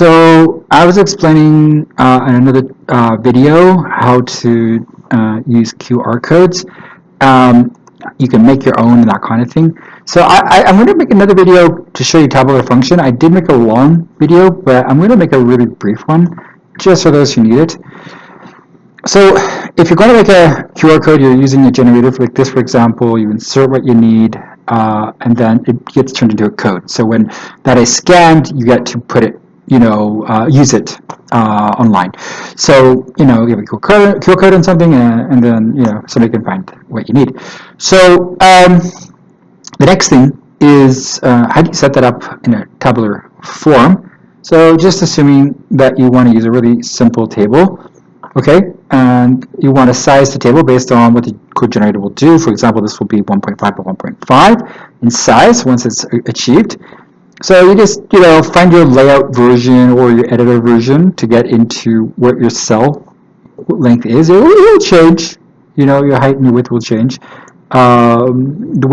So I was explaining in another video how to use QR codes. Um, you can make your own and that kind of thing. So I'm going to make another video to show you tabular function. I did make a long video, but I'm going to make a really brief one just for those who need it. So if you're going to make a QR code, you're using a generator like this, for example. You insert what you need, and then it gets turned into a code. So when that is scanned, you get to put it, use it online. So you have a QR code on something, and then somebody can find what you need. So the next thing is how do you set that up in a tabular form? So just assuming that you want to use a really simple table. Okay, and you want to size the table based on what the code generator will do. For example, this will be 1.5 by 1.5 in size once it's achieved. So you just, find your layout version or your editor version to get into what your cell length is. It will change. Your height and your width will change. The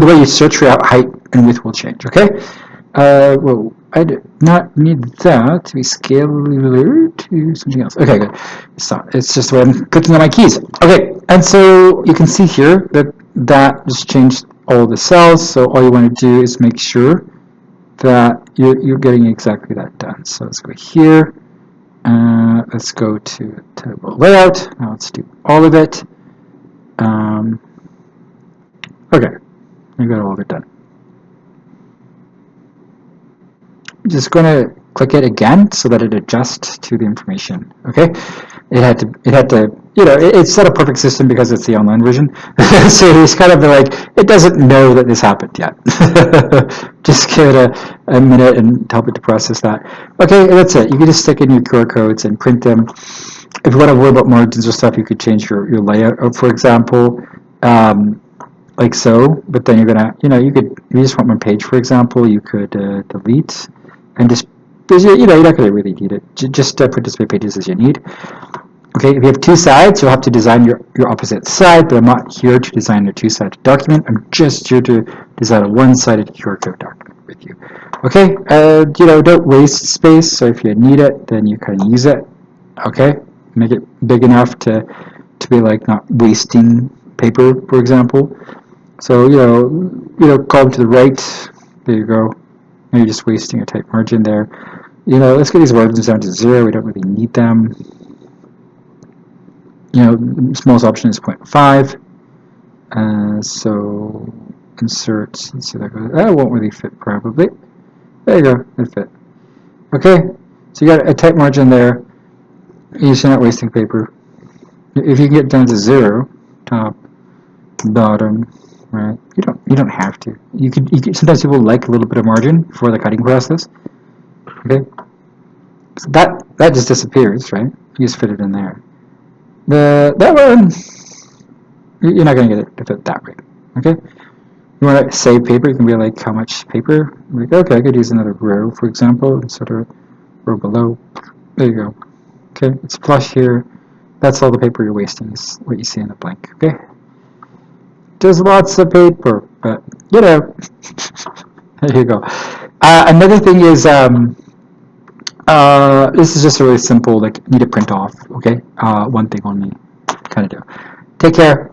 way you search for height and width will change. Okay. Well, I did not need that to be scalar to something else. Okay, good. It's just when I'm clicking on my keys. Okay, and so you can see here that just changed all the cells. So all you want to do is make sure that you're getting exactly that done. So let's go here. Let's go to table layout. Now let's do all of it. Okay, we got all of it done. Just going to click it again so that it adjusts to the information. Okay, it had to it's not a perfect system because it's the online version. So it's kind of like it doesn't know that this happened yet. Just give it a minute and help it to process that. Okay, that's it. You can just stick in your QR codes and print them. If you want to worry about margins or stuff, you could change your layout, for example, like so. But then you're gonna if you just want one page, for example, you could delete. And just, you're not going to really need it. Just put as many pages as you need. Okay, if you have two sides, you'll have to design your opposite side, but I'm not here to design a two-sided document. I'm just here to design a one-sided QR code document with you. Okay, don't waste space, so if you need it, then you kind of use it. Okay, make it big enough to be like not wasting paper, for example. So, column to the right, there you go. Now you're just wasting a tight margin there. Let's get these margins down to 0. We don't really need them. Smallest option is 0.5. So insert. Let's see that goes. That won't really fit probably. There you go. It fit. Okay. So you got a tight margin there. You're not wasting paper. If you can get down to 0, top, bottom. Right, you don't have to. You could. Sometimes people like a little bit of margin for the cutting process. Okay, so that just disappears, right? You just fit it in there. That one, you're not going to get it to fit that way. Okay, you want to save paper? You can be like, how much paper? Like, okay, I could use another row, for example, instead of row below. There you go. Okay, it's flush here. That's all the paper you're wasting. Is what you see in the blank. Okay. There's lots of paper, but there you go. Another thing is this is just really simple, like need to print off. Okay, one thing only, kind of do. Take care.